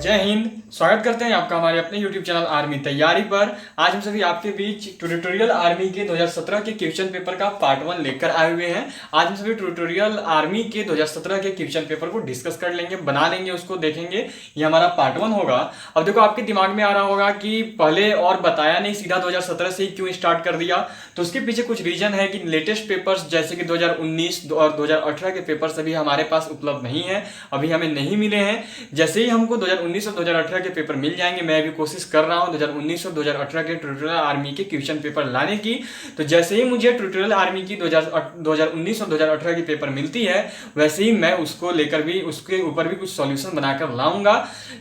जय हिंद। स्वागत करते हैं आपका हमारे अपने YouTube चैनल आर्मी तैयारी पर। आज हम सभी आपके बीच ट्यूटोरियल आर्मी के 2017 के क्वेश्चन पेपर का पार्ट 1 लेकर आए हुए हैं। आज हम सभी ट्यूटोरियल आर्मी के 2017 के क्वेश्चन पेपर को डिस्कस कर लेंगे, बना लेंगे, उसको देखेंगे। ये हमारा पार्ट 1 होगा। अब देखो, आपके दिमाग में आ रहा होगा कि पहले और बताया नहीं, सीधा 2017 से ही क्यों स्टार्ट कर दिया। तो उसके पीछे कुछ रीजन है कि लेटेस्ट पेपर्स जैसे कि 2019 और 2018 के पेपर्स अभी हमारे पास उपलब्ध नहीं है, अभी हमें नहीं मिले हैं। जैसे ही हमको 2019 और 2018 के पेपर मिल जाएंगे, मैं भी कोशिश कर रहा हूं 2019 और 2018 के ट्यूटोरियल आर्मी के क्वेश्चन पेपर लाने की। तो जैसे ही मुझे ट्यूटोरियल आर्मी की 2019 और 2018 की पेपर मिलती है, वैसे ही मैं उसको लेकर भी उसके ऊपर भी कुछ सॉल्यूशन बनाकर लाऊंगा।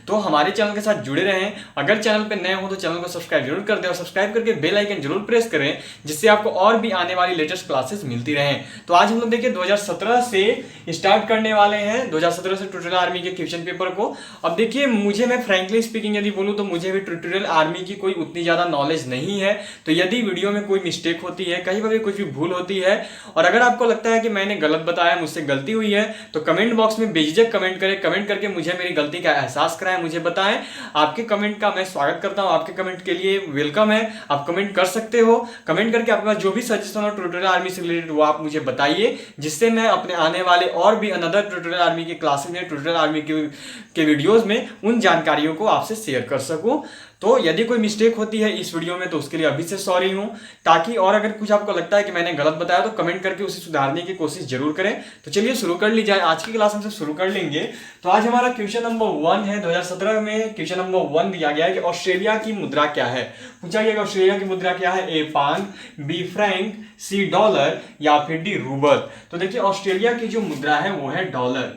तो हमारे चैनल के साथ जुड़े रहें। अगर चैनल पर नए हो तो चैनल को सब्सक्राइब जरूर कर दें और सब्सक्राइब करके बेल आइकन जरूर प्रेस करें, जिससे आपको और भी आने वाली लेटेस्ट क्लासेस मिलती रहें। तो आज हम लोग देखिए 2017 से स्टार्ट करने वाले हैं, 2017 से ट्यूटोरियल आर्मी के क्वेश्चन पेपर को। अब देखिए, मैं फ्रैंकली स्पीकिंग यदि बोलूं तो मुझे भी ट्यूटोरियल आर्मी की कोई उतनी ज्यादा नॉलेज नहीं है। तो यदि वीडियो में कोई मिस्टेक होती है, कहीं पर भी कुछ भी भूल होती है, और अगर आपको लगता है कि मैंने गलत बताया, मुझसे गलती हुई है, तो कमेंट बॉक्स में बेझिझक कमेंट करें। कमेंट करके मुझे मेरी गलती का एहसास कराएं, मुझे बताएं। आपके कमेंट का मैं स्वागत करता हूं, आपके कमेंट के लिए वेलकम है। आप कमेंट कर सकते हो। कमेंट करके आपके पास जो भी सजेशन हो ट्यूटोरियल आर्मी से रिलेटेड, वो आप मुझे बताइए, जिससे मैं अपने आने वाले और भी अनदर ट्यूटोरियल आर्मी के क्लासेस में, ट्यूटोरियल आर्मी के वीडियोस में उन जानकारियों को आपसे शेयर कर सकूं। तो यदि कोई मिस्टेक होती है इस वीडियो में तो उसके लिए अभी से सॉरी हूं। ताकि और अगर कुछ आपको लगता है कि मैंने गलत बताया तो कमेंट करके उसे सुधारने की कोशिश जरूर करें। तो चलिए शुरू कर ली जाए। आज की क्लास हम शुरू कर लेंगे। तो आज हमारा क्वेश्चन नंबर 1 है। 2017 में क्वेश्चन नंबर 1 दिया गया है कि ऑस्ट्रेलिया की मुद्रा क्या है। पूछा गया कि ऑस्ट्रेलिया की मुद्रा क्या है। A pound, B franc, C dollar या फिर डी रूबल। तो देखिए, ऑस्ट्रेलिया की जो मुद्रा है वो है डॉलर।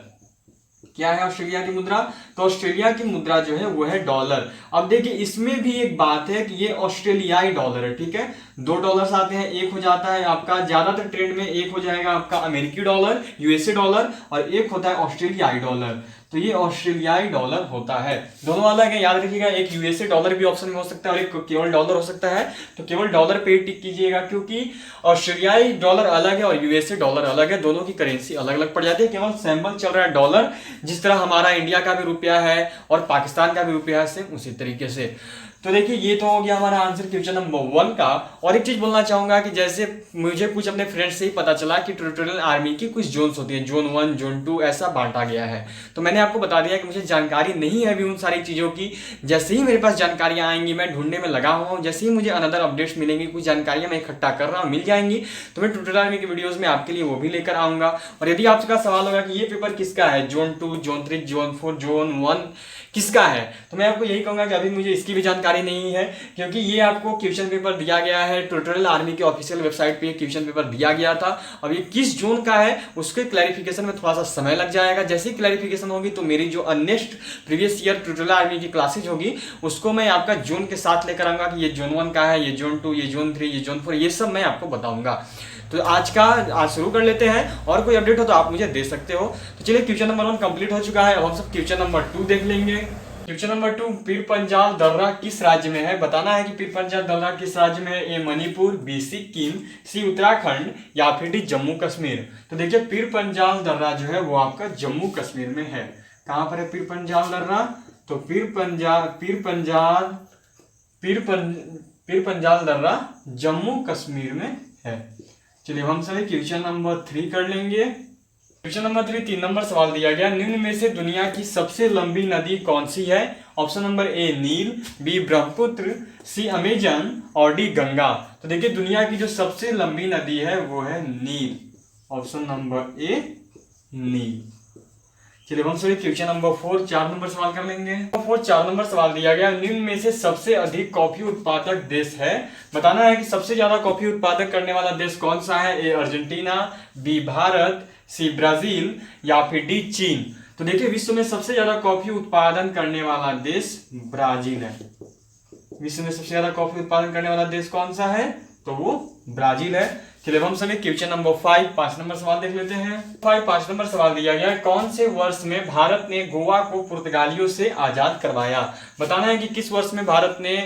क्या है ऑस्ट्रेलिया की मुद्रा? तो ऑस्ट्रेलिया की मुद्रा जो है वो है डॉलर। अब देखिए, इसमें भी एक बात है कि ये ऑस्ट्रेलियाई डॉलर है, ठीक है। 2 डॉलर्स आते हैं, एक हो जाता है आपका ज्यादातर ट्रेंड में, एक हो जाएगा आपका अमेरिकी डॉलर, यूएसए डॉलर, और एक होता है ऑस्ट्रेलियाई डॉलर। तो ये ऑस्ट्रेलियाई डॉलर होता है। दोनों अलग है, याद रखिएगा। एक यूएसए डॉलर भी ऑप्शन में हो सकता है और एक केवल डॉलर हो सकता है। तो केवल डॉलर पे टिक कीजिएगा, क्योंकि ऑस्ट्रेलियाई डॉलर अलग है और यूएसए डॉलर अलग है। दोनों की करेंसी अलग अलग पड़ जाती है। केवल सैंपल चल रहा है डॉलर, जिस तरह हमारा इंडिया का भी रुपया है और पाकिस्तान का भी रुपया है, सेम उसी तरीके से। तो देखिए, ये तो हो गया हमारा आंसर क्वेश्चन नंबर 1 का। और एक चीज बोलना चाहूंगा कि जैसे मुझे कुछ अपने फ्रेंड से ही पता चला कि ट्यूटोरियल आर्मी की कुछ जोन्स होती है, जोन 1, जोन 2 ऐसा बांटा गया है। तो मैंने आपको बता दिया कि मुझे जानकारी नहीं है अभी उन सारी चीजों की। जैसे ही मेरे पास जानकारियां आएंगी, मैं ढूंढने में लगा हुआ हूं, जैसे ही मुझे अनदर अपडेट्स मिलेंगी, कुछ जानकारियां मैं इकट्ठा कर रहा हूं, मिल जाएंगी, तो मैं ट्यूटोरियल आर्मी की वीडियोस में आपके लिए वो भी लेकर आऊंगा। और यदि आपका सवाल होगा कि ये पेपर किसका है, जोन 2, जोन 3, जोन 4, जोन 1 किसका है, तो मैं आपको यही कहूंगा कि अभी मुझे इसकी भी जानकारी नहीं है, क्योंकि ये आपको क्वेश्चन पेपर दिया गया है ट्यूटोरियल आर्मी के ऑफिशियल वेबसाइट पे क्वेश्चन पेपर दिया गया था। अब ये किस जोन का है उसके क्लैरिफिकेशन में थोड़ा सा समय लग जाएगा। जैसे ही क्लैरिफिकेशन होगी तो मेरी जो next previous year tutorial army की क्लासेज होगी, उसको मैं आपका जोन के साथ लेकर आऊंगा कि ये जोन 1 का है, ये जोन 2, ये जोन 3, ये जोन 4, ये सब मैं आपको बताऊंगा। तो आज शुरू कर लेते हैं। और कोई अपडेट हो तो आप मुझे दे सकते हो। तो चलिए, क्वेश्चन नंबर 1 कंप्लीट हो चुका है। अब हम सब क्वेश्चन नंबर 2 देख लेंगे। क्वेश्चन नंबर 2, पीर पंजाल दर्रा किस राज्य में है? बताना है कि पीर पंजाल दर्रा किस राज्य में है। ए मणिपुर, बी सिक्किम, सी उत्तराखंड या फिर डी जम्मू कश्मीर। तो देखिए, पीर पंजाल दर्रा जो है वो आपका जम्मू कश्मीर में है। कहां पर है पीर पंजाल दर्रा? तो पीर पंजाल दर्रा जम्मू कश्मीर में है। चलिए, हम सभी क्वेश्चन नंबर 3 कर लेंगे। क्वेश्चन नंबर 3, 3 नंबर सवाल दिया गया, निम्न में से दुनिया की सबसे लंबी नदी कौन सी है? Option number A Nile, B Brahmaputra, C Amazon और डी गंगा। तो देखिए, दुनिया की जो सबसे लंबी नदी है वो है नील। ऑप्शन नंबर ए नील। चलिए, हम सभी क्वेश्चन नंबर 4, 4 नंबर सवाल कर लेंगे। 4 नंबर सवाल दिया गया, निम्न में से सबसे अधिक कॉफी उत्पादक देश है। बताना है कि सबसे ज्यादा कॉफी उत्पादक करने वाला देश कौन सा है। A Argentina, B Bharat, C Brazil या फिर डी चीन। तो देखिए, विश्व में सबसे ज्यादा कॉफी उत्पादन करने वाला देश ब्राजील है। विश्व में सबसे ज्यादा कॉफी उत्पादन करने वाला देश कौन सा है? तो वो ब्राजील है। चलिए, हम सभी क्वेश्चन नंबर 5, 5 नंबर सवाल देख लेते हैं। 5 नंबर सवाल दिया गया, कौन से वर्ष में भारत ने गोवा को पुर्तगालियों से आजाद करवाया? बताना है कि किस वर्ष में भारत ने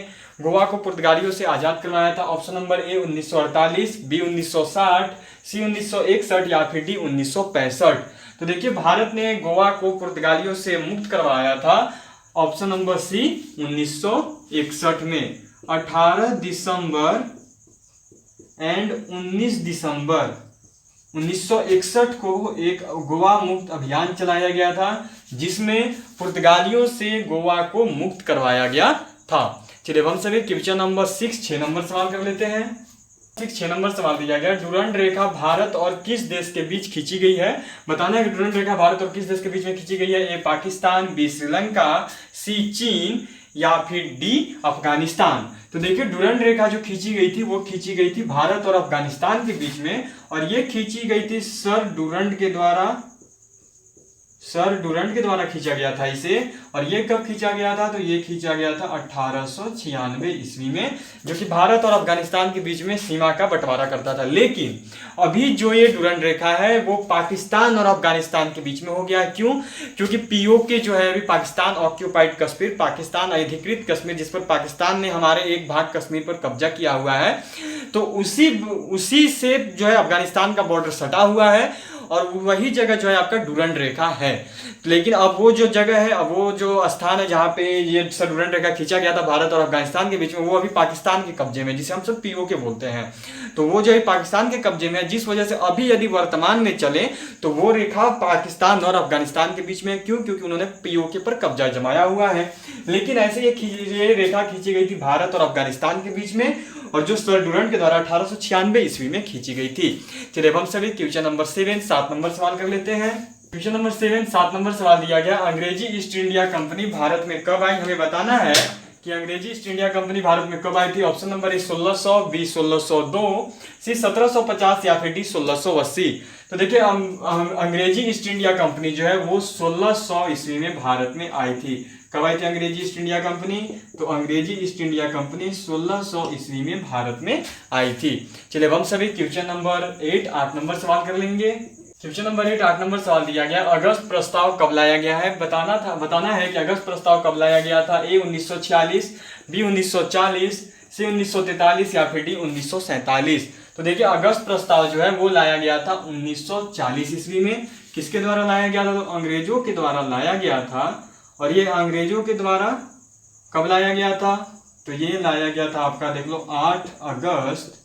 गोवा को पुर्तगालियों से आजाद करवाया था। ऑप्शन नंबर ए 1948, बी 1960, सी 1961 या फिर डी 1965। तो देखिए, भारत ने गोवा को पुर्तगालियों से मुक्त करवाया था ऑप्शन नंबर सी 1961 में। 18 दिसंबर एंड 19 दिसंबर 1961 को एक गोवा मुक्त अभियान चलाया गया था, जिसमें पुर्तगालियों से गोवा को मुक्त करवाया गया था। चलिए हम सभी क्वेश्चन नंबर 6 नंबर सवाल कर लेते हैं। 6 नंबर सवाल दिया गया, डुरंड रेखा भारत और किस देश के बीच खींची गई है? बताना है कि डुरंड रेखा भारत और किस देश के बीच में खींची गई है। ए पाकिस्तान, बी श्रीलंका, सी चीन या फिर डी अफगानिस्तान। तो देखिए डुरंड रेखा जो खींची गई थी वो खींची गई थी भारत और अफगानिस्तान के बीच में, और ये खींची गई थी सर डुरंड के द्वारा खींचा गया था इसे। और ये कब खींचा गया था? तो ये खींचा गया था 1896 ईस्वी में, जो कि भारत और अफगानिस्तान के बीच में सीमा का बंटवारा करता था। लेकिन अभी जो ये डुरंड रेखा है वो पाकिस्तान और अफगानिस्तान के बीच में हो गया। क्यों? क्योंकि पीओके जो है अभी पाकिस्तान ऑक्यूपाइड कश्मीर, पाकिस्तान अधिकृत कश्मीर, जिस पर पाकिस्तान ने हमारे एक भाग कश्मीर पर कब्जा किया हुआ है, तो उसी से जो है अफगानिस्तान का बॉर्डर सटा हुआ है, और वही जगह जो है आपका डुरंड रेखा है। लेकिन अब वो जो जगह है, अब वो जो स्थान है जहाँ पे ये सर डुरंड रेखा खींचा गया था भारत और अफगानिस्तान के बीच में, वो अभी पाकिस्तान के कब्जे में, जिसे हम सब पीओके बोलते हैं। तो वो जो है पाकिस्तान के कब्जे में है, जिस वजह से अभी यदि वर्तमान में चले तो वो रेखा पाकिस्तान और अफगानिस्तान के बीच में। क्यों? क्योंकि उन्होंने पीओके पर कब्जा जमाया हुआ है। लेकिन ऐसे ये रेखा खींची गई थी भारत और अफगानिस्तान के बीच में, और जो सर डुरंड के द्वारा 1896 ईस्वी में खींची गई थी। चलिए हम सभी क्वेश्चन नंबर 7 नंबर सवाल कर लेते हैं। क्वेश्चन नंबर 7 नंबर सवाल दिया गया, अंग्रेजी ईस्ट इंडिया कंपनी भारत में कब आई? हमें बताना है कि अंग्रेजी ईस्ट इंडिया कंपनी भारत में कब आई थी। ऑप्शन नंबर ए 1600, बी 1602, सी 1750 या फिर डी 1680। तो देखिए अंग्रेजी ईस्ट इंडिया कंपनी जो है वो 1600 ईस्वी में भारत में आई थी। कब आई थी अंग्रेजी ईस्ट इंडिया कंपनी? तो अंग्रेजी ईस्ट इंडिया कंपनी 1600 ईस्वी में भारत में आई थी। चलिए हम सभी क्वेश्चन नंबर 8 नंबर सवाल कर लेंगे। क्वेश्चन नंबर 8 नंबर सवाल दिया गया, अगस्त प्रस्ताव कब लाया गया है? बताना है कि अगस्त प्रस्ताव कब लाया गया था। ए 1946, बी 1940, सी 1943 या फिर डी 1947। तो देखिए अगस्त प्रस्ताव जो है वो लाया गया था 1940 ईस्वी में। किसके द्वारा लाया गया था? तो अंग्रेजों के द्वारा लाया गया था। और ये अंग्रेजों के द्वारा कब लाया गया था? तो ये लाया गया था आपका देख लो 8 अगस्त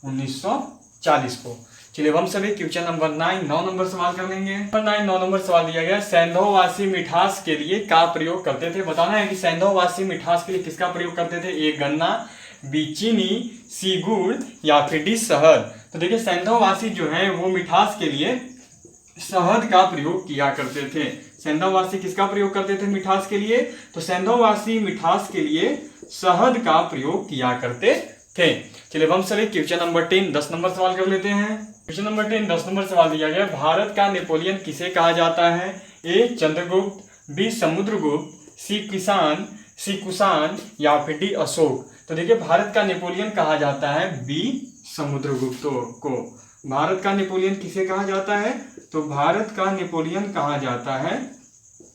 1940 को। चलिए हम सभी क्वेश्चन नंबर 9 नंबर सवाल कर लेंगे। 9 नंबर सवाल दिया गया, सैंधववासी मिठास के लिए का प्रयोग करते थे? बताना है कि सैंधववासी मिठास के लिए किसका प्रयोग करते थे। ए गन्ना, बी चीनी, सी गुड़ या फिर डी शहद। तो देखिए सैंधववासी जो है वो मिठास के लिए शहद का प्रयोग किया करते थे। सैंधववासी किसका प्रयोग करते थे मिठास के लिए? तो सैंधववासी मिठास के लिए शहद का प्रयोग किया करते थे। चलिए हम सभी क्वेश्चन नंबर 10 नंबर सवाल कर लेते हैं। क्वेश्चन नंबर 10 नंबर सवाल दिया गया, भारत का नेपोलियन किसे कहा जाता है? ए चंद्रगुप्त, बी समुद्रगुप्त, सी कुषाण या फिर डी अशोक। तो देखिए भारत का नेपोलियन कहा जाता है बी समुद्रगुप्त को। भारत का नेपोलियन किसे कहा जाता है? तो भारत का नेपोलियन कहा जाता है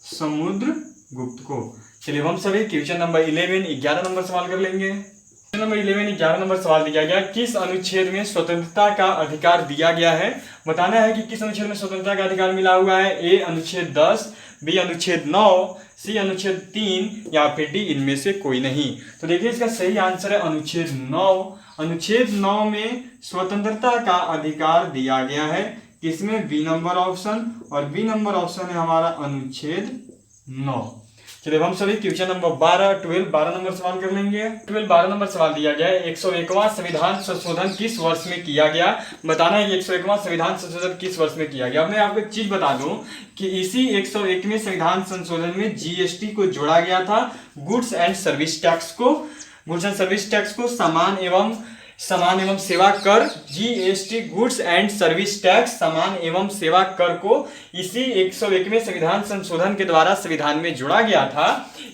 समुद्रगुप्त को। चलिए हम सभी क्वेश्चन नंबर 11 नंबर सवाल कर लेंगे। क्वेश्चन नंबर 11 नंबर सवाल दिया गया, किस अनुच्छेद में स्वतंत्रता का अधिकार दिया गया है? बताना है कि किस अनुच्छेद में स्वतंत्रता का अधिकार मिला हुआ है। ए अनुच्छेद 10, बी अनुच्छेद 9, सी अनुच्छेद 3 या फिर डी इनमें से कोई नहीं। तो देखिए इसका सही आंसर है अनुच्छेद 9। अनुच्छेद 9 में स्वतंत्रता का अधिकार दिया गया है। किसमें? बी नंबर ऑप्शन, और बी नंबर ऑप्शन है हमारा अनुच्छेद 9। चलिए हम सभी क्वेश्चन नंबर 12 नंबर सवाल कर लेंगे। 12 नंबर सवाल दिया गया है, 101वां संविधान संशोधन किस वर्ष में किया गया? बताना है कि 101वां संविधान संशोधन किस वर्ष में किया गया। मैं आपको एक चीज बता दूं कि इसी 101वें संविधान संशोधन में जीएसटी को जोड़ा गया था, गुड्स एंड सर्विस टैक्स को सामान एवं सेवा कर, GST goods and service tax सामान एवं सेवा कर को इसी 101वें संविधान संशोधन के द्वारा संविधान में जोड़ा गया था।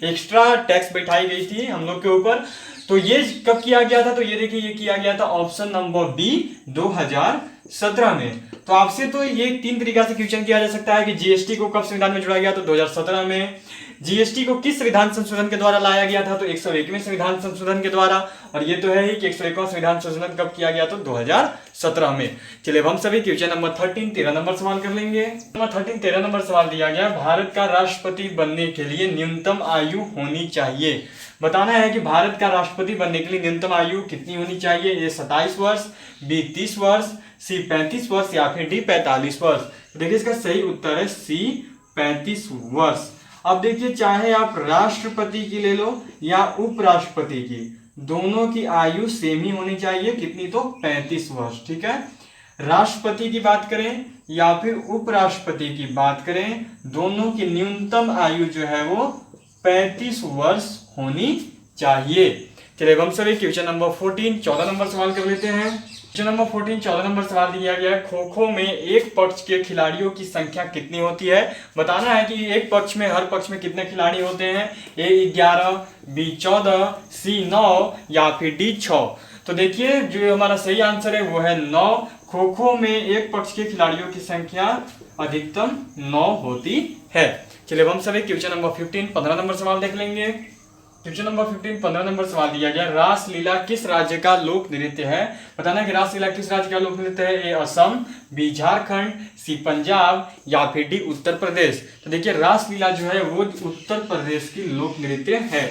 एक्स्ट्रा टैक्स बैठाई गई थी हम लोग के ऊपर। तो ये कब किया गया था? तो ये देखिए ये किया गया था ऑप्शन नंबर बी 2017 में। तो आपसे तो ये 3 तरीका से क्वेश्चन किया जा सकता है कि जीएसटी को कब संविधान में जोड़ा गया, तो 2017 में। जीएसटी को किस संविधान संशोधन के द्वारा लाया गया था? तो 101वें संविधान संशोधन के द्वारा। और ये तो है ही कि 101वां संविधान संशोधन कब किया गया? तो 2017 में। चलिए अब हम सभी क्वेश्चन नंबर 13 13 नंबर सवाल कर लेंगे। नंबर 13 13 नंबर सवाल दिया गया, भारत का राष्ट्रपति बनने के लिए न्यूनतम आयु होनी चाहिए। बताना है कि भारत का राष्ट्रपति बनने के लिए न्यूनतम आयु कितनी होनी चाहिए? ए 27 वर्ष, बी 30 वर्ष, सी 35 वर्ष या फिर डी 45 वर्ष। तो देखिए इसका सही उत्तर है सी 35 वर्ष। अब देखिए चाहे आप राष्ट्रपति की ले लो या उपराष्ट्रपति की, दोनों की आयु सेम ही होनी चाहिए। कितनी? तो 35 वर्ष। ठीक है, राष्ट्रपति की बात करें या फिर उपराष्ट्रपति की बात करें, दोनों की न्यूनतम आयु जो है वो 35 वर्ष होनी चाहिए। चलिए हम सभी क्वेश्चन नंबर 14 14 नंबर सवाल कर लेते हैं। क्वेश्चन नंबर 14 14 नंबर सवाल दिया गया है, खो खो में एक पक्ष के खिलाड़ियों की संख्या कितनी होती है? बताना है कि एक पक्ष में, हर पक्ष में कितने खिलाड़ी होते हैं? ए 11, बी 14, सी 9 या फिर डी 6। तो देखिए जो हमारा सही आंसर है वो है 9। खो खो में एक पक्ष के खिलाड़ियों की संख्या अधिकतम 9 होती है। चलिए हम सभी क्वेश्चन नंबर 15 15 नंबर सवाल देख लेंगे। क्वेश्चन नंबर 15 15 नंबर सवाल दिया गया, रासलीला किस राज्य का लोक नृत्य है? बताना है कि रासलीला किस राज्य का लोक नृत्य है? ए असम, बी झारखंड, सी पंजाब या फिर डी उत्तर प्रदेश। तो देखिए रासलीला जो है वो उत्तर प्रदेश की लोक नृत्य है।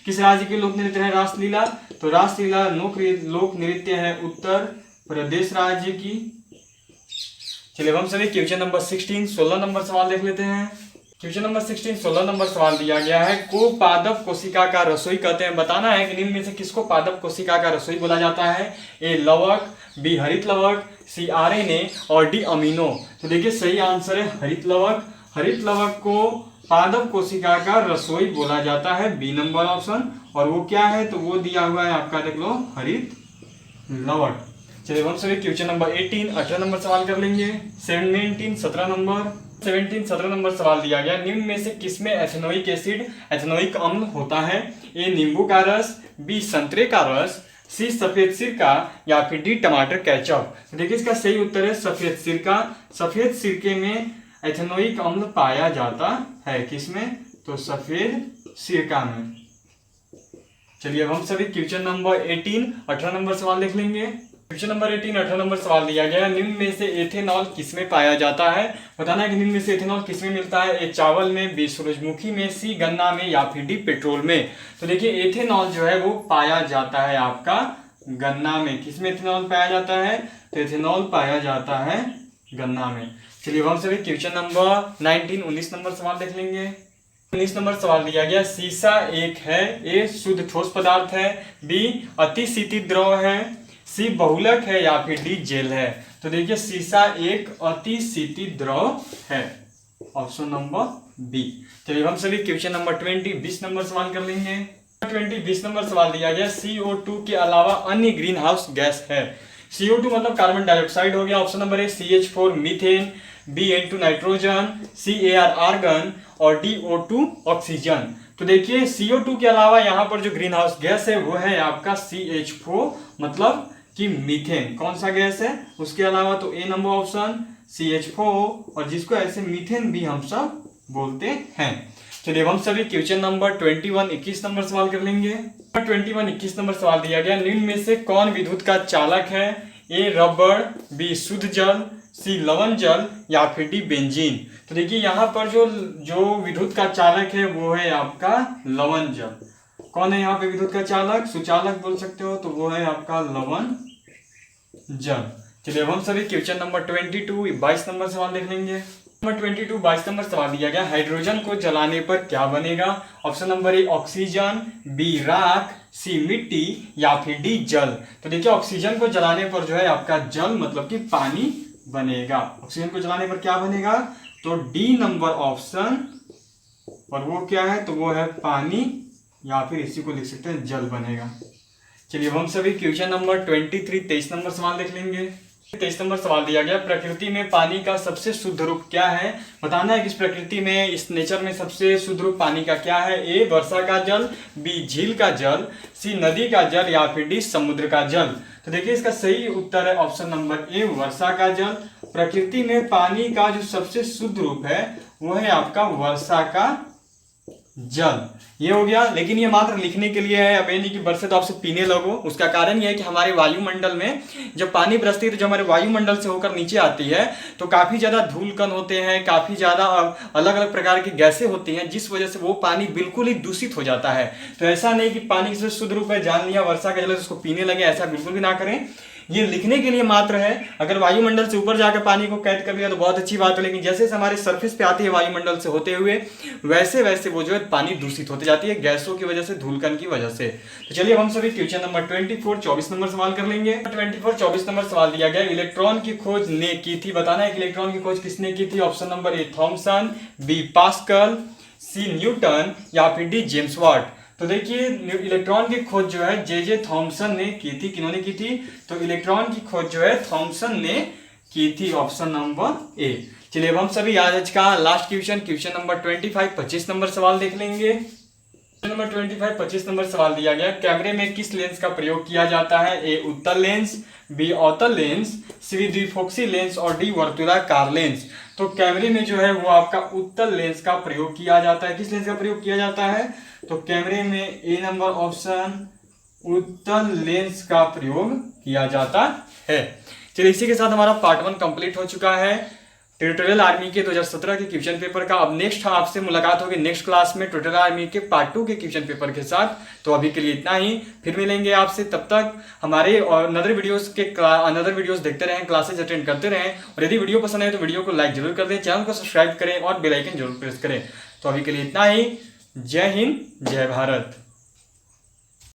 किस राज्य की लोक नृत्य है रासलीला? तो रासलीला लोक नृत्य है उत्तर प्रदेश राज्य की। चलिए हम सभी क्वेश्चन नंबर 16 16 नंबर सवाल देख लेते हैं। क्वेश्चन नंबर 16 16 नंबर सवाल दिया गया है, को पादप कोशिका का रसोई कहते हैं। बताना है कि निम्न में से किसको पादप कोशिका का रसोई बोला जाता है? ए लवक, बी हरित लवक, सी आरएनए और डी अमीनो। तो देखिए सही आंसर है हरित लवक। हरित लवक को पादप कोशिका का रसोई बोला जाता है, बी नंबर ऑप्शन। और वो क्या है? तो वो दिया हुआ है आपका, देख लो, हरित लवक। चलिए हम सभी क्वेश्चन नंबर 18 18 नंबर सवाल कर लेंगे। 17 17 नंबर सवाल दिया गया, निम्न में से किसमें एथेनोइक एसिड एथेनोइक अम्ल होता है? ए नींबू का रस, बी संतरे का रस, सी सफेद सिरका या फिर डी टमाटर केचप। तो देखिए इसका सही उत्तर है सफेद सिरका। सफेद सिरके में एथेनोइक अम्ल पाया जाता है। किसमें? तो सफेद सिरका में। चलिए अब हम सभी क्वेश्चन नंबर 18 18 नंबर सवाल देख लेंगे। क्वेश्चन नंबर 18 18 नंबर सवाल दिया गया, निम्न में से एथेनॉल किसमें पाया जाता है? बताना है कि निम्न में से एथेनॉल किसमें मिलता है? ए चावल में, बी सूरजमुखी में, सी गन्ना में या फिर डी पेट्रोल में। तो देखिए एथेनॉल जो है वो पाया जाता है आपका गन्ना में। किसमें एथेनॉल पाया जाता है? तो एथेनॉल पाया जाता है गन्ना में। चलिए हम सभी क्वेश्चन नंबर 19 19 नंबर सवाल देख लेंगे। 19 नंबर सवाल दिया गया, शीशा एक है, ए शुद्ध ठोस पदार्थ है, बी अति शीतल द्रव है, सी बहुलक है या फिर डी जेल है। तो देखिए शीशा एक अति शीतल द्रव है, ऑप्शन नंबर बी। चलिए हम सभी क्वेश्चन नंबर 20 20 नंबर सवाल कर लेंगे। 20 20 नंबर सवाल दिया गया, CO2 के अलावा अन्य ग्रीन हाउस गैस है। CO2 मतलब कार्बन डाइऑक्साइड हो गया, option number A CH4 methane, B N2 nitrogen, CAR argon और डी O2 ऑक्सीजन। तो देखिए CO2 के अलावा यहाँ पर जो ग्रीन हाउस गैस है वो है आपका CH4 मतलब कि मीथेन। कौन सा गैस है उसके अलावा? तो ए नंबर ऑप्शन CH4, और जिसको ऐसे मीथेन भी हम सब बोलते हैं। चलिए हम सभी क्वेश्चन नंबर 21 21 नंबर सवाल कर लेंगे। 21 21 नंबर सवाल दिया गया, निम्न में से कौन विद्युत का चालक है? ए रबड़, बी शुद्ध जल, सी लवण जल या फिर डी बेंजीन। तो देखिए यहाँ पर जो विद्युत का चालक है वो है आपका लवण जल। कौन है यहाँ पे विद्युत का चालक? सुचालक बोल सकते हो, तो वो है आपका लवण जल। चलिए हम सभी क्वेश्चन नंबर 22 22 नंबर सवाल देख लेंगे। नंबर 22 22 नंबर सवाल दिया गया, हाइड्रोजन को जलाने पर क्या बनेगा? Option number A oxygen, B राख, सी मिट्टी या फिर डी जल। तो देखिए ऑक्सीजन को जलाने पर जो है आपका जल मतलब कि पानी बनेगा। ऑक्सीजन को जलाने पर क्या बनेगा? तो डी नंबर ऑप्शन, और वो क्या है? तो वो है पानी, या फिर इसी को लिख सकते हैं जल बनेगा। चलिए हम सभी क्वेश्चन नंबर 23 23 नंबर सवाल देख लेंगे। 23 नंबर सवाल दिया गया, प्रकृति में पानी का सबसे शुद्ध रूप क्या है? बताना है कि इस प्रकृति में, इस नेचर में सबसे शुद्ध रूप पानी का क्या है? ए वर्षा का जल, बी झील का जल, सी नदी का जल या फिर डी समुद्र का जल। तो देखिए इसका सही उत्तर है ऑप्शन नंबर ए वर्षा का जल। प्रकृति में पानी का जो सबसे शुद्ध रूप है वो है आपका वर्षा का जल, ये हो गया। लेकिन ये मात्र लिखने के लिए है, अब ये नहीं कि बरसे तो आपसे पीने लगो। उसका कारण ये है कि हमारे वायुमंडल में जब पानी बरसती है तो जब हमारे वायुमंडल से होकर नीचे आती है तो काफी ज्यादा धूल कण होते हैं, काफी ज्यादा अलग अलग प्रकार की गैसें होती हैं, जिस वजह से वो पानी बिल्कुल ही दूषित हो जाता है। तो ऐसा नहीं कि पानी से शुद्ध रूप में जान लिया वर्षा का जल उसको पीने लगे, ऐसा बिल्कुल भी ना करें। ये लिखने के लिए मात्र है। अगर वायुमंडल से ऊपर जाकर पानी को कैद कर लिया तो बहुत अच्छी बात है, लेकिन जैसे जैसे हमारे सरफेस पे आती है वायुमंडल से होते हुए वैसे वैसे वो जो है पानी दूषित होती जाती है गैसों की वजह से, धूलकण की वजह से। तो चलिए अब हम सभी क्वेश्चन नंबर 24 24 नंबर सवाल कर लेंगे। 24 24 नंबर सवाल दिया गया, इलेक्ट्रॉन की खोज ने की थी। बताना है कि इलेक्ट्रॉन की खोज किसने की थी। Option number A Thomson, B Pascal, C Newton या फिर डी जेम्स वाट। तो देखिए इलेक्ट्रॉन की खोज जो है जे थॉमसन ने की थी। किन्होंने की थी? तो इलेक्ट्रॉन की खोज जो है थॉमसन ने की थी, ऑप्शन नंबर ए। चलिए अब हम सभी आज का लास्ट क्वेश्चन नंबर 25 25 नंबर सवाल देख लेंगे। क्वेश्चन नंबर 25 25 नंबर सवाल दिया गया, कैमरे में किस लेंस का प्रयोग किया जाता है। ए उत्तल लेंस, बी अवतल लेंस, सी द्विफोक्सी लेंस और डी वर्तुलाकार लेंस। तो कैमरे में जो है वो आपका उत्तल लेंस का प्रयोग किया जाता है। किस लेंस का प्रयोग किया जाता है? तो कैमरे में ए नंबर ऑप्शन उत्तल लेंस का प्रयोग किया जाता है। चलिए इसी के साथ हमारा पार्ट 1 कंप्लीट हो चुका है ट्यूटोरियल आर्मी के 2017 के क्वेश्चन पेपर का। अब नेक्स्ट आपसे मुलाकात होगी नेक्स्ट क्लास में ट्यूटोरियल आर्मी के पार्ट 2 के क्वेश्चन पेपर के साथ। तो अभी के लिए इतना ही, फिर मिलेंगे आपसे। तब तक हमारे अनदर वीडियोस देखते रहें, क्लासेज अटेंड करते रहें। और यदि वीडियो पसंद आए तो वीडियो को लाइक जरूर कर दें, चैनल को सब्सक्राइब करें और बेल आइकन जरूर प्रेस करें। तो अभी के लिए इतना ही। जय हिंद, जय भारत।